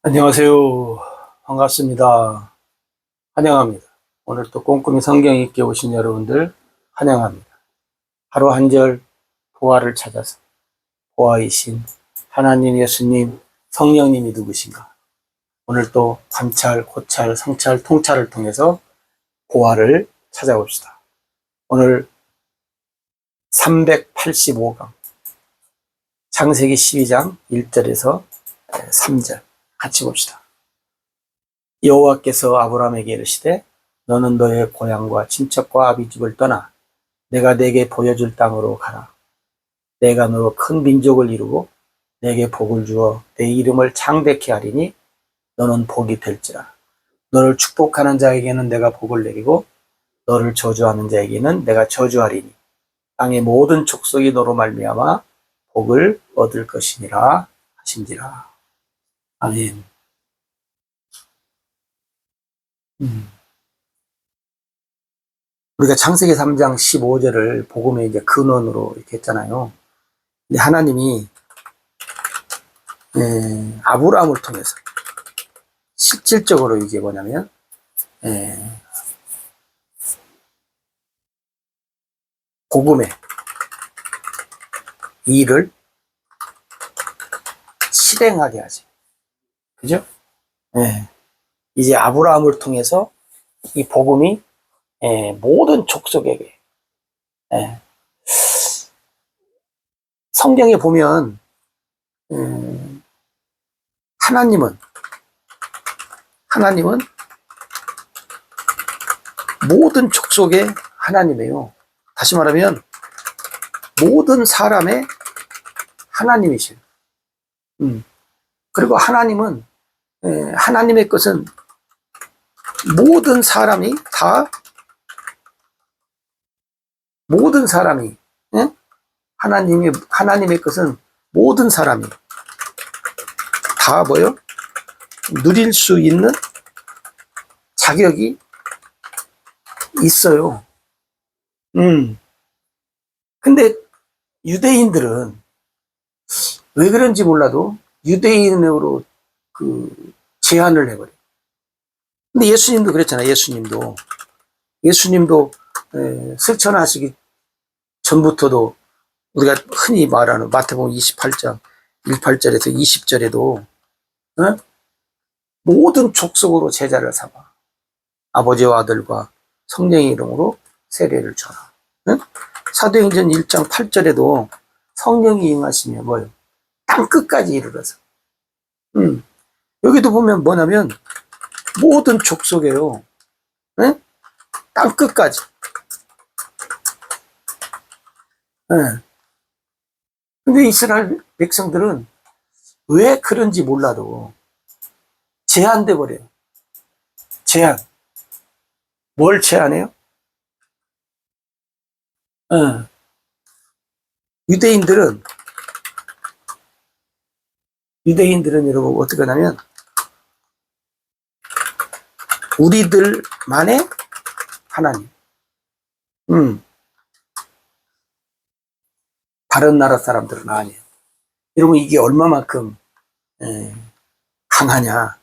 안녕하세요. 반갑습니다. 환영합니다. 오늘 또 꼼꼼히 성경 읽기 오신 여러분들 환영합니다. 하루 한 절 보화를 찾아서 보화이신 하나님, 예수님, 성령님이 누구신가? 오늘 또 관찰, 고찰, 성찰, 통찰을 통해서 보화를 찾아봅시다. 오늘 385강 창세기 12장 1절에서 3절 같이 봅시다. 여호와께서 아브라함에게 이르시되 너는 너의 고향과 친척과 아비집을 떠나 내가 네게 보여줄 땅으로 가라. 내가 너로 큰 민족을 이루고 네게 복을 주어 내 이름을 창대케 하리니 너는 복이 될지라. 너를 축복하는 자에게는 내가 복을 내리고 너를 저주하는 자에게는 내가 저주하리니 땅의 모든 족속이 너로 말미암아 복을 얻을 것이니라 하신지라. 아멘. 우리가 창세기 3장 15절을 복음의 이제 근원으로 이렇게 했잖아요. 근데 하나님이 아브라함을 통해서 실질적으로 이게 뭐냐면 복음의 일을 실행하게 하지. 그죠? 이제 아브라함을 통해서 이 복음이 모든 족속에게 성경에 보면 하나님은 모든 족속의 하나님이에요. 다시 말하면 모든 사람의 하나님이시에요. 그리고 하나님은 하나님의 것은 모든 사람이 하나님의 것은 모든 사람이 다 뭐요? 누릴 수 있는 자격이 있어요. 근데 유대인들은 왜 그런지 몰라도 유대인으로 제한을 해버려요. 근데 예수님도 그랬잖아요. 예수님도 실천하시기 전부터도 우리가 흔히 말하는 마태복음 28장 18절에서 20절에도 모든 족속으로 제자를 삼아 아버지와 아들과 성령의 이름으로 세례를 줘라. 사도행전 1장 8절에도 성령이 임하시며 뭐요? 땅끝까지 이르러서. 여기도 보면 뭐냐면 모든 족속이에요. 땅끝까지. 근데 이스라엘 백성들은 왜 그런지 몰라도 제한돼 버려요. 제한. 뭘 제한해요? 유대인들은 여러분 어떻게 하냐면 우리들만의 하나님. 다른 나라 사람들은 아니에요. 여러분 이게 얼마만큼 강하냐?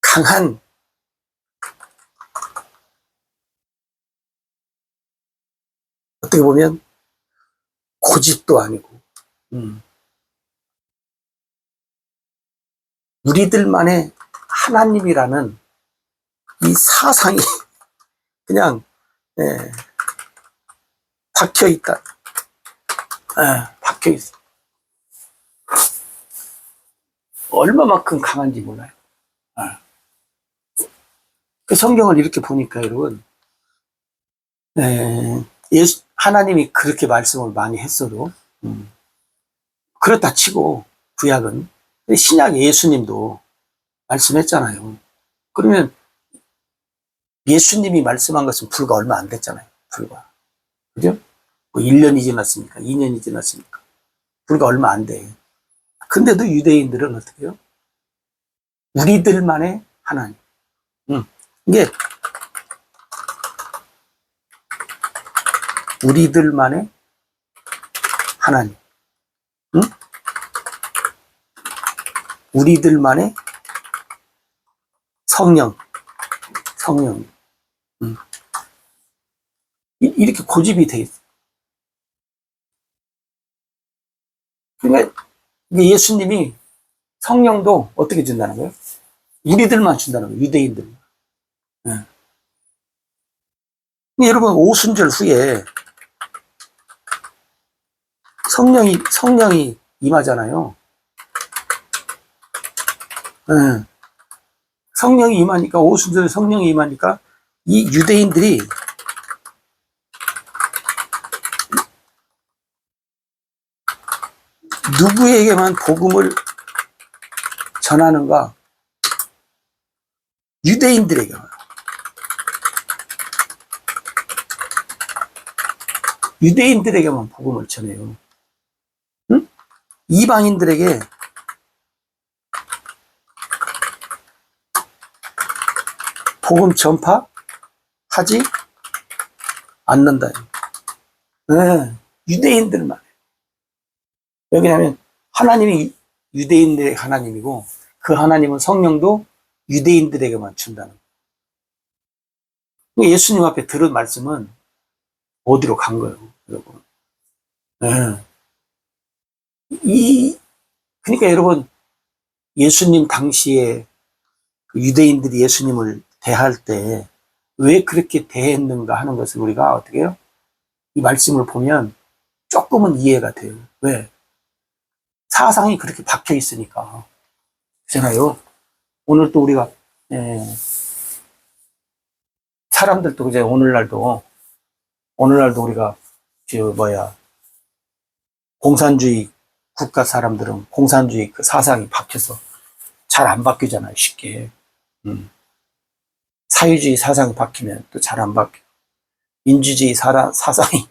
강한 어떻게 보면 고집도 아니고 우리들만의 하나님이라는 이 사상이 그냥 박혀있다. 박혀있어. 얼마만큼 강한지 몰라요. 그 성경을 이렇게 보니까 여러분 하나님이 그렇게 말씀을 많이 했어도 그렇다 치고 구약은 신약 예수님도 말씀했잖아요. 그러면 예수님이 말씀한 것은 불과 얼마 안 됐잖아요. 불과. 그죠? 뭐 1년이 지났습니까? 2년이 지났습니까? 불과 얼마 안 돼. 근데도 유대인들은 어떻게 해요? 우리들만의 하나님. 이게 우리들만의 하나님. 응? 우리들만의 성령. 응. 이렇게 고집이 돼 있어. 그러니까 예수님이 성령도 어떻게 준다는 거예요? 우리들만 준다는 거예요. 유대인들. 네. 여러분 오순절 후에 성령이 임하잖아요. 네. 성령이 임하니까 오순절에 성령이 임하니까 이 유대인들이 누구에게만 복음을 전하는가? 유대인들에게만. 유대인들에게만 복음을 전해요. 응? 이방인들에게 복음 전파하지 않는다. 네, 유대인들만. 왜냐하면 하나님이 유대인들의 하나님이고 그 하나님은 성령도 유대인들에게만 준다는 거예요. 예수님 앞에 들은 말씀은 어디로 간 거예요, 여러분. 네. 그러니까 여러분, 예수님 당시에 유대인들이 예수님을 대할 때 왜 그렇게 대했는가 하는 것을 우리가 어떻게 해요? 이 말씀을 보면 조금은 이해가 돼요. 왜? 사상이 그렇게 박혀 있으니까. 그렇잖아요. 오늘 또 우리가, 사람들도 이제 오늘날도 우리가, 공산주의 국가 사람들은 공산주의 그 사상이 박혀서 잘 안 바뀌잖아요, 쉽게. 사회주의 사상이 박히면 또 잘 안 바뀌고, 민주주의 사상이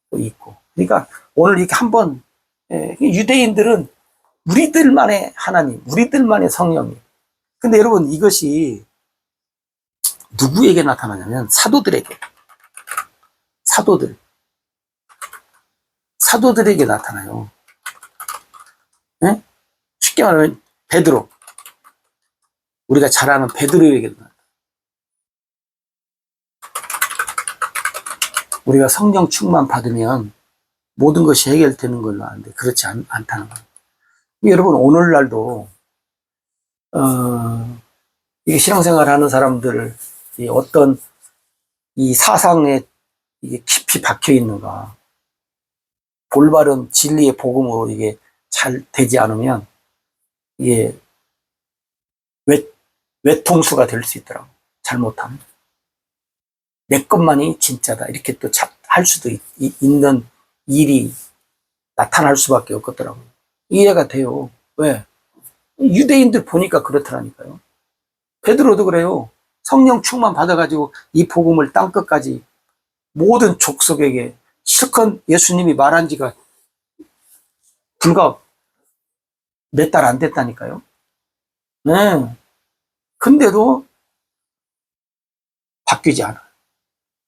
또 있고. 그러니까 오늘 이렇게 한번, 유대인들은 우리들만의 하나님, 우리들만의 성령님. 근데 여러분 이것이 누구에게 나타나냐면 사도들에게 나타나요. 네? 쉽게 말하면 베드로, 우리가 잘 아는 베드로에게 나타나요. 우리가 성령 충만 받으면 모든 것이 해결되는 걸로 아는데 그렇지 않다는 거예요. 여러분 오늘날도 이게 신앙생활 하는 사람들 어떤 이 사상에 이게 깊이 박혀 있는가, 올바른 진리의 복음으로 이게 잘 되지 않으면 이게 외통수가 될 수 있더라고. 잘못하면 내 것만이 진짜다 이렇게 또 할 수도 있는 일이 나타날 수밖에 없겠더라고요. 이해가 돼요. 왜? 유대인들 보니까 그렇더라니까요. 베드로도 그래요. 성령 충만 받아가지고 이 복음을 땅끝까지 모든 족속에게 실컷 예수님이 말한 지가 불과 몇 달 안 됐다니까요. 네. 근데도 바뀌지 않아요.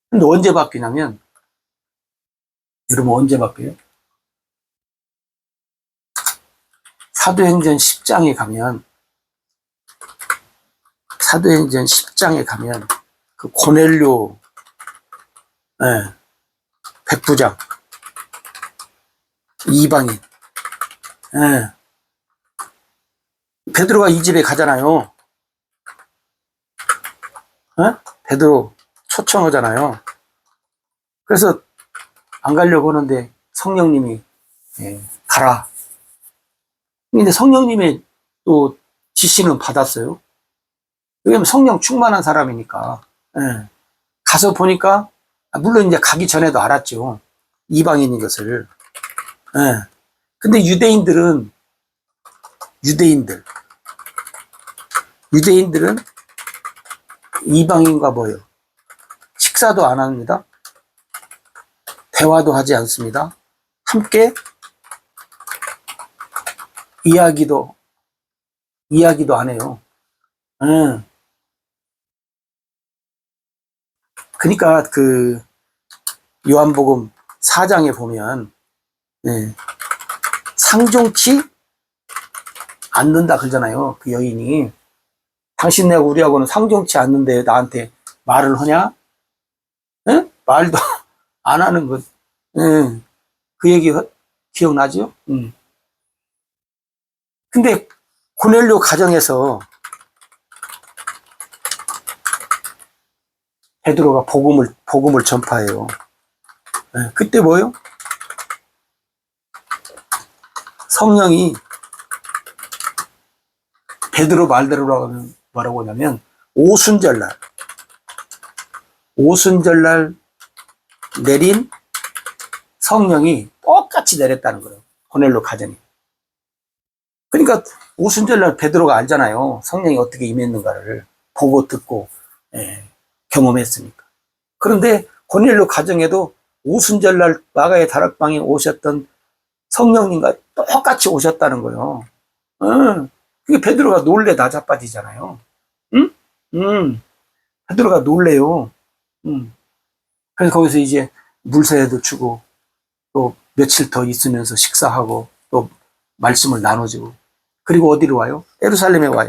근데 언제 바뀌냐면, 여러분 언제 바뀌어요? 사도행전 10장에 가면 그 고넬료, 백부장, 이방인, 베드로가 이 집에 가잖아요. 베드로 초청하잖아요. 그래서 안 가려고 하는데 성령님이 가라. 근데 성령님의 또 지시는 받았어요. 왜냐면 성령 충만한 사람이니까. 가서 보니까 물론 이제 가기 전에도 알았죠. 이방인인 것을. 근데 유대인들은 이방인과 뭐예요? 식사도 안 합니다. 대화도 하지 않습니다. 함께 이야기도 안 해요. 그러니까 그 요한복음 4장에 보면 상종치 않는다 그러잖아요. 그 여인이. 당신네하고 우리하고는 상종치 않는데 나한테 말을 하냐? 에? 말도 안 하는 것. 그 얘기 기억나죠? 근데 고넬료 가정에서 베드로가 복음을 전파해요. 그때 뭐요? 성령이 베드로 말대로 뭐라고 하냐면 오순절날 내린 성령이 똑같이 내렸다는 거예요. 고넬료 가정이. 그러니까 오순절날 베드로가 알잖아요. 성령이 어떻게 임했는가를 보고 듣고 경험했으니까. 그런데 고넬료 가정에도 오순절날 마가의 다락방에 오셨던 성령님과 똑같이 오셨다는 거예요. 그게 베드로가 놀래 나자빠지잖아요. 응? 베드로가 놀래요. 그래서 거기서 이제 물세례도 주고 또 며칠 더 있으면서 식사하고 또 말씀을 나눠주고 그리고 어디로 와요? 예루살렘에 와요.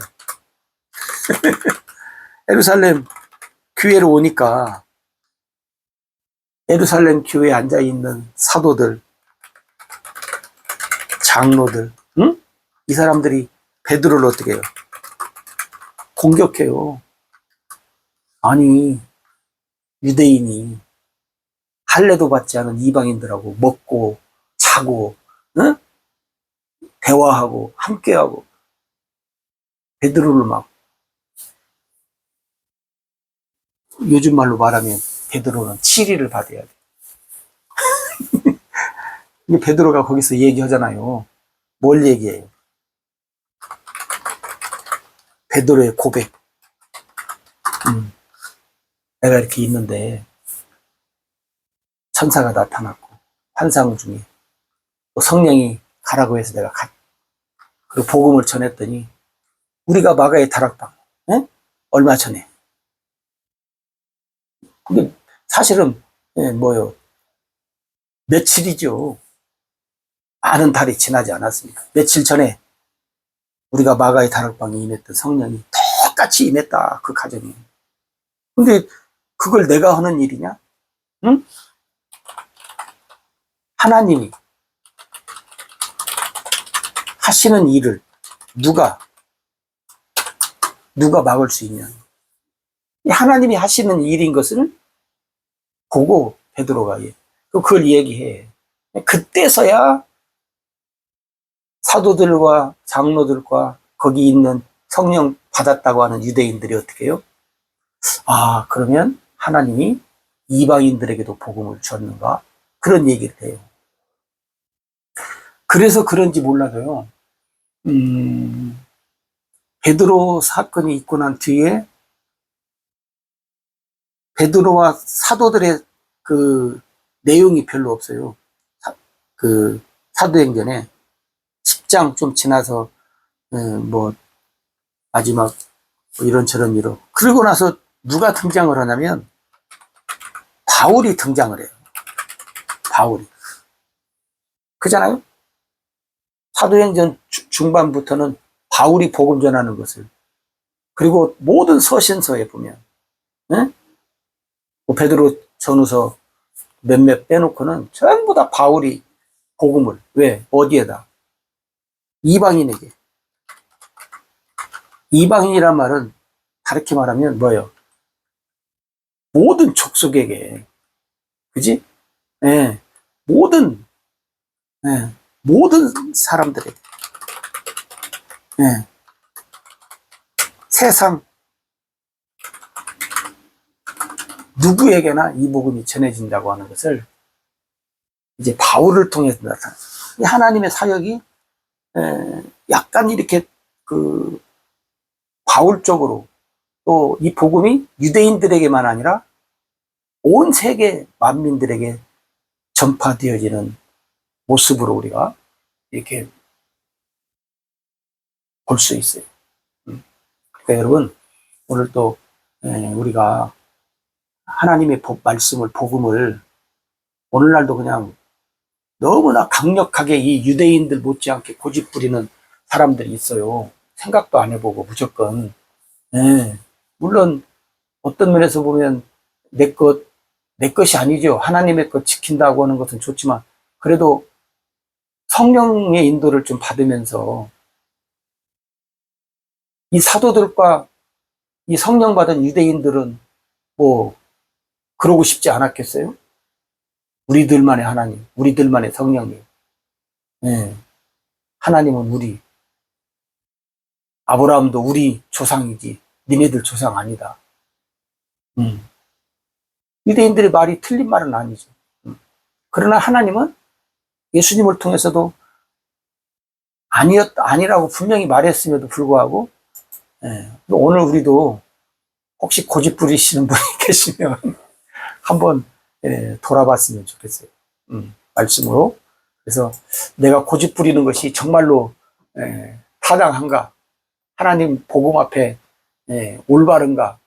예루살렘 교회로 오니까 예루살렘 교회에 앉아있는 사도들, 장로들, 이 사람들이 베드로를 어떻게 해요? 공격해요. 아니, 유대인이 할례도 받지 않은 이방인들하고 먹고 자고 대화하고 함께하고 베드로를 막 요즘 말로 말하면 베드로는 치리를 받아야 돼. 베드로가 거기서 얘기하잖아요. 뭘 얘기해요? 베드로의 고백. 내가 이렇게 있는데 천사가 나타났고 환상 중에 또 성령이 가라고 해서 내가 그리고 복음을 전했더니 우리가 마가의 다락방 얼마 전에 그게 사실은 뭐요 며칠이죠. 많은 달이 지나지 않았습니까? 며칠 전에 우리가 마가의 다락방에 임했던 성령이 똑같이 임했다. 그 가정이. 근데 그걸 내가 하는 일이냐? 응? 하나님이 하시는 일을 누가 막을 수 있냐? 하나님이 하시는 일인 것을 보고 베드로가 그걸 얘기해. 그때서야 사도들과 장로들과 거기 있는 성령 받았다고 하는 유대인들이 어떻게 해요? 아, 그러면 하나님이 이방인들에게도 복음을 줬는가? 그런 얘기를 해요. 그래서 그런지 몰라도요, 베드로 사건이 있고 난 뒤에 베드로와 사도들의 그 내용이 별로 없어요. 그 사도행전에 10장 좀 지나서 뭐 마지막 뭐 이런저런 이로 그러고 나서 누가 등장을 하냐면 바울이 등장을 해요. 바울이. 그잖아요? 사도행전 중반부터는 바울이 복음 전하는 것을 그리고 모든 서신서에 보면 뭐 베드로 전후서 몇몇 빼놓고는 전부 다 바울이 복음을 왜? 어디에다? 이방인에게. 이방인이란 말은 다르게 말하면 뭐예요? 모든 족속에게. 그지? 예. 모든 사람들에게. 예. 세상 누구에게나 이 복음이 전해진다고 하는 것을 이제 바울을 통해서 나타나요. 하나님의 사역이 약간 이렇게 그 바울 쪽으로 또 이 복음이 유대인들에게만 아니라 온 세계 만민들에게 전파되어지는 모습으로 우리가 이렇게 볼 수 있어요. 그러니까 여러분 오늘 또 우리가 하나님의 말씀을 복음을 오늘날도 그냥 너무나 강력하게 이 유대인들 못지않게 고집 부리는 사람들이 있어요. 생각도 안 해보고 무조건. 예. 물론 어떤 면에서 보면 내 것이 아니죠. 하나님의 것 지킨다고 하는 것은 좋지만 그래도 성령의 인도를 좀 받으면서 이 사도들과 이 성령 받은 유대인들은 뭐 그러고 싶지 않았겠어요? 우리들만의 하나님, 우리들만의 성령님. 예. 하나님은 아브라함도 우리 조상이지 니네들 조상 아니다. 유대인들의 말이 틀린 말은 아니죠. 그러나 하나님은 예수님을 통해서도 아니라고 분명히 말했음에도 불구하고, 예, 오늘 우리도 혹시 고집 부리시는 분이 계시면 한번 돌아봤으면 좋겠어요. 말씀으로. 그래서 내가 고집 부리는 것이 정말로 타당한가? 하나님 복음 앞에 올바른가?